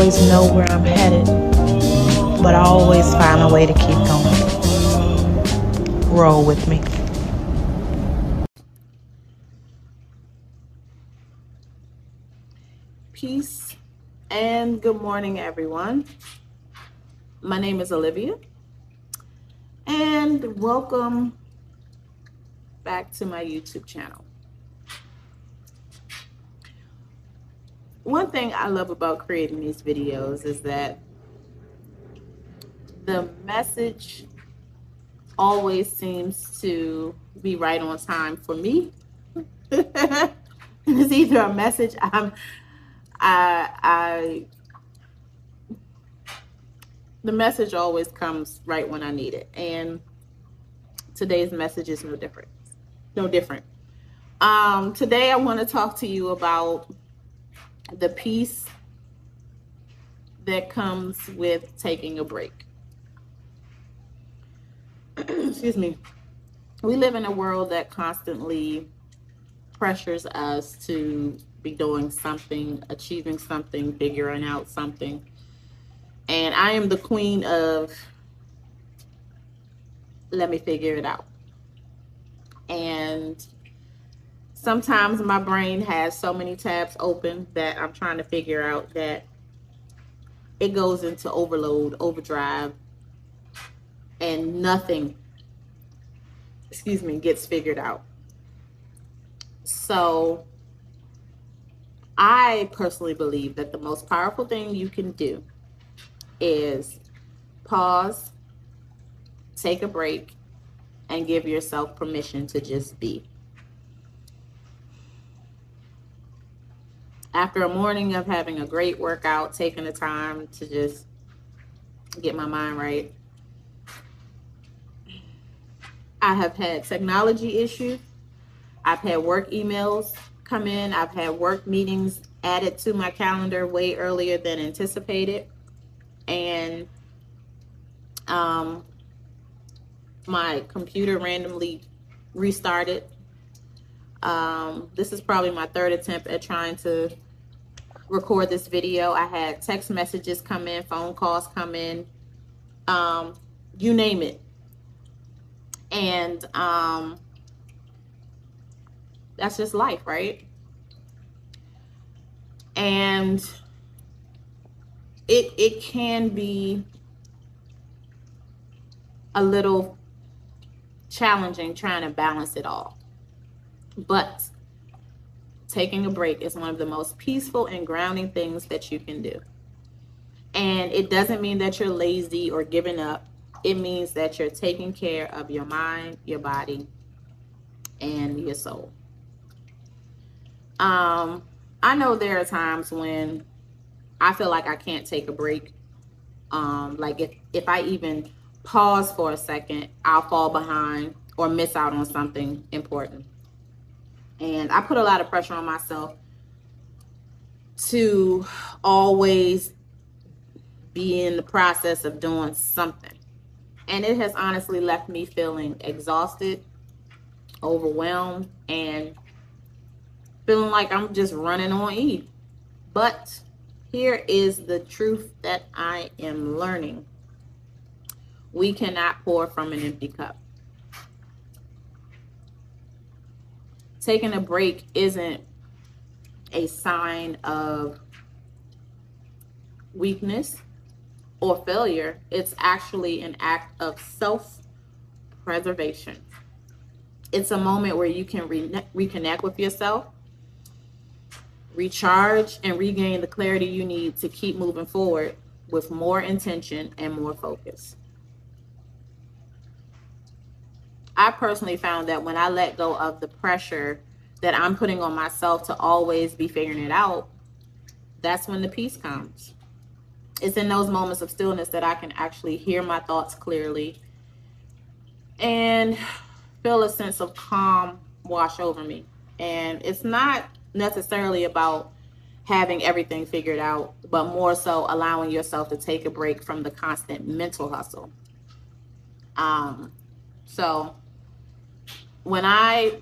always know where I'm headed, but I always find a way to keep going. Roll with me. Peace and good morning, everyone. My name is Olivia, and welcome back to my YouTube channel. One thing I love about creating these videos is that the message always seems to be right on time for me. It's either a message the message always comes right when I need it, and today's message is no different. Today I want to talk to you about the peace that comes with taking a break. Excuse me. We live in a world that constantly pressures us to be doing something, achieving something, figuring out something. And I am the queen of let me figure it out. And sometimes my brain has so many tabs open that I'm trying to figure out that it goes into overload, overdrive, and nothing, gets figured out. So I personally believe that the most powerful thing you can do is pause, take a break, and give yourself permission to just be. After a morning of having a great workout, taking the time to just get my mind right, I have had technology issues. I've had work emails come in. I've had work meetings added to my calendar way earlier than anticipated. And my computer randomly restarted. This is probably my third attempt at trying to record this video. I had text messages come in, phone calls come in, you name it. And that's just life, right? And it can be a little challenging trying to balance it all. But taking a break is one of the most peaceful and grounding things that you can do. And it doesn't mean that you're lazy or giving up. It means that you're taking care of your mind, your body, and your soul. I know there are times when I feel like I can't take a break. Like if I even pause for a second, I'll fall behind or miss out on something important. And I put a lot of pressure on myself to always be in the process of doing something. And it has honestly left me feeling exhausted, overwhelmed, and feeling like I'm just running on E. But here is the truth that I am learning. We cannot pour from an empty cup. Taking a break isn't a sign of weakness or failure. It's actually an act of self-preservation. It's a moment where you can reconnect with yourself, recharge, and regain the clarity you need to keep moving forward with more intention and more focus. I personally found that when I let go of the pressure that I'm putting on myself to always be figuring it out, that's when the peace comes. It's in those moments of stillness that I can actually hear my thoughts clearly and feel a sense of calm wash over me. And it's not necessarily about having everything figured out, but more so allowing yourself to take a break from the constant mental hustle. So when I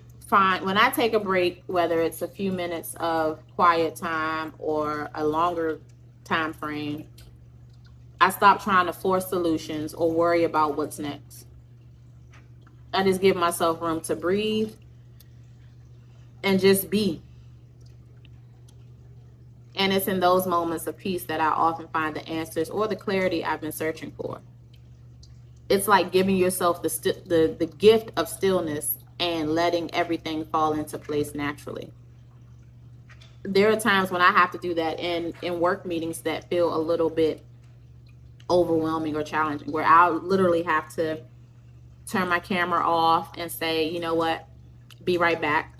take a break, whether it's a few minutes of quiet time or a longer time frame. I stop trying to force solutions or worry about what's next. I just give myself room to breathe and just be. And it's in those moments of peace that I often find the answers or the clarity I've been searching for. It's like giving yourself the gift of stillness and letting everything fall into place naturally. There are times when I have to do that in work meetings that feel a little bit overwhelming or challenging, where I'll literally have to turn my camera off and say, you know what, be right back.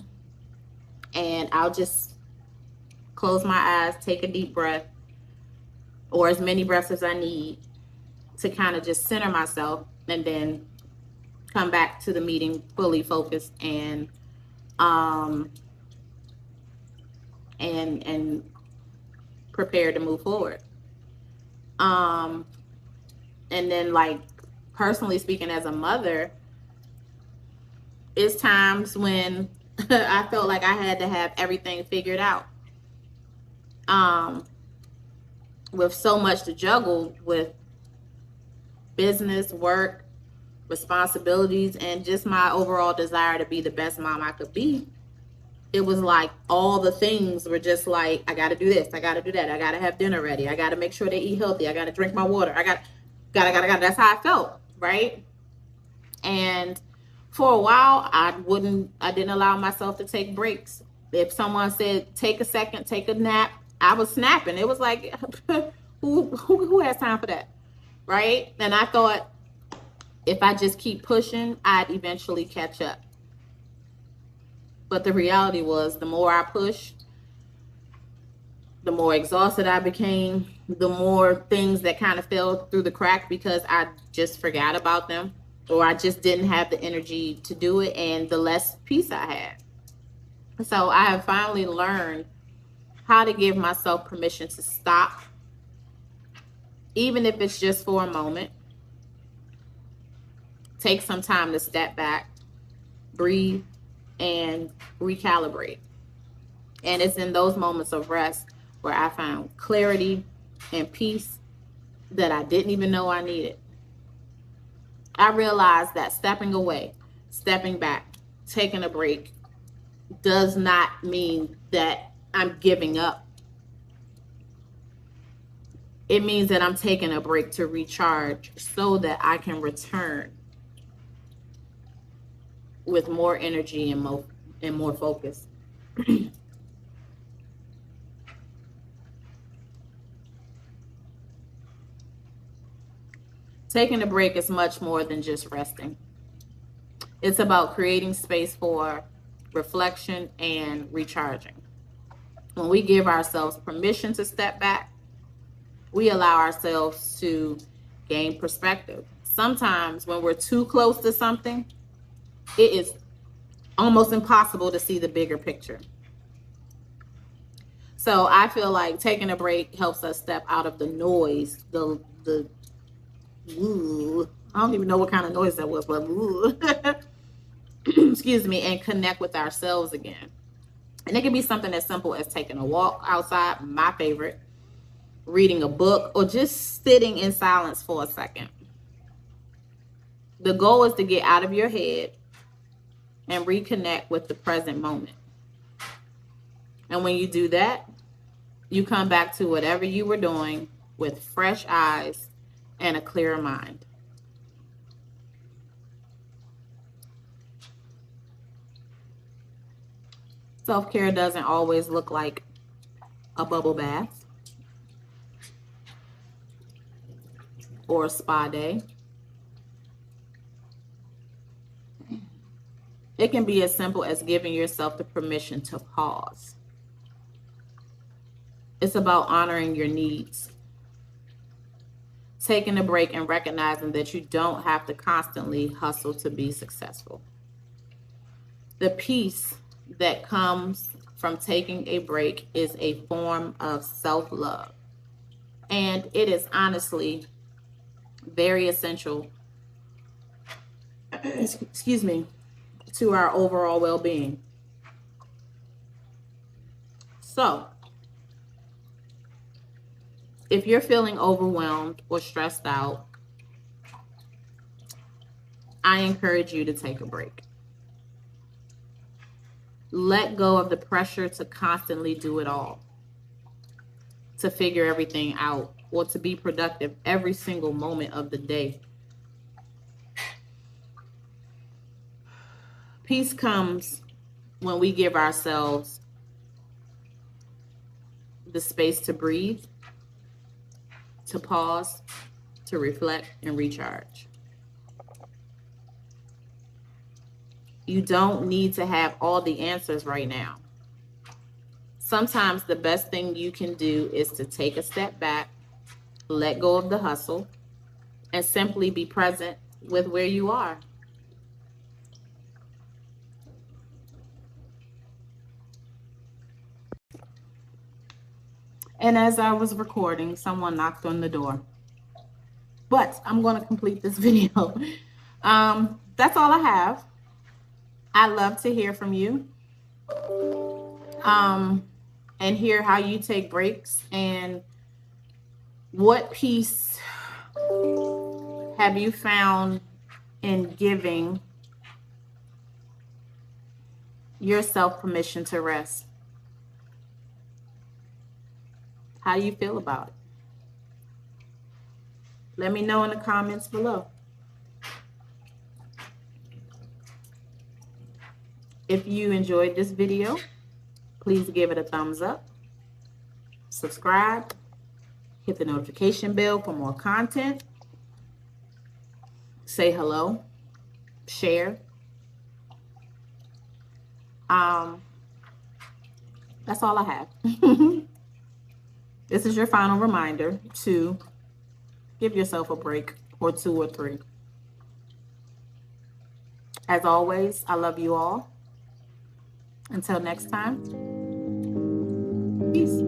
And I'll just close my eyes, take a deep breath, or as many breaths as I need to kind of just center myself, and then come back to the meeting fully focused and prepared to move forward. And then, like, personally speaking, as a mother, it's times when I felt like I had to have everything figured out. With so much to juggle with business, work, responsibilities, and just my overall desire to be the best mom I could be, it was like all the things were just like, I got to do this, I got to do that, I got to have dinner ready, I got to make sure they eat healthy, I got to drink my water, I got. That's how I felt, right? And for a while, I didn't allow myself to take breaks. If someone said, take a second, take a nap, I was snapping. It was like, who has time for that, right? And I thought if I just keep pushing, I'd eventually catch up. But the reality was, the more I pushed, the more exhausted I became, the more things that kind of fell through the crack because I just forgot about them, or I just didn't have the energy to do it, and the less peace I had. So I have finally learned how to give myself permission to stop, even if it's just for a moment. Take some time to step back, breathe, and recalibrate. And it's in those moments of rest where I found clarity and peace that I didn't even know I needed. I realized that stepping away, stepping back, taking a break does not mean that I'm giving up. It means that I'm taking a break to recharge so that I can return with more energy and more focus. Taking a break is much more than just resting. It's about creating space for reflection and recharging. When we give ourselves permission to step back, we allow ourselves to gain perspective. Sometimes when we're too close to something, it is almost impossible to see the bigger picture. So I feel like taking a break helps us step out of the noise, the I don't even know what kind of noise that was, but excuse me, and connect with ourselves again. And it can be something as simple as taking a walk outside, my favorite, reading a book, or just sitting in silence for a second. The goal is to get out of your head and reconnect with the present moment. And when you do that, you come back to whatever you were doing with fresh eyes and a clearer mind. Self-care doesn't always look like a bubble bath or a spa day. It can be as simple as giving yourself the permission to pause. It's about honoring your needs, taking a break, and recognizing that you don't have to constantly hustle to be successful. The peace that comes from taking a break is a form of self-love. And it is honestly very essential, excuse me, to our overall well-being. So, If you're feeling overwhelmed or stressed out, I encourage you to take a break. Let go of the pressure to constantly do it all, to figure everything out, or to be productive every single moment of the day. Peace comes when we give ourselves the space to breathe, to pause, to reflect, and recharge. You don't need to have all the answers right now. Sometimes the best thing you can do is to take a step back, let go of the hustle, and simply be present with where you are. And as I was recording, someone knocked on the door. But I'm going to complete this video. That's all I have. I love to hear from you. And hear how you take breaks and what peace have you found in giving yourself permission to rest. How do you feel about it? Let me know in the comments below. If you enjoyed this video, please give it a thumbs up, subscribe, hit the notification bell for more content, say hello, share. That's all I have. This is your final reminder to give yourself a break, or 2 or 3. As always, I love you all. Until next time, peace.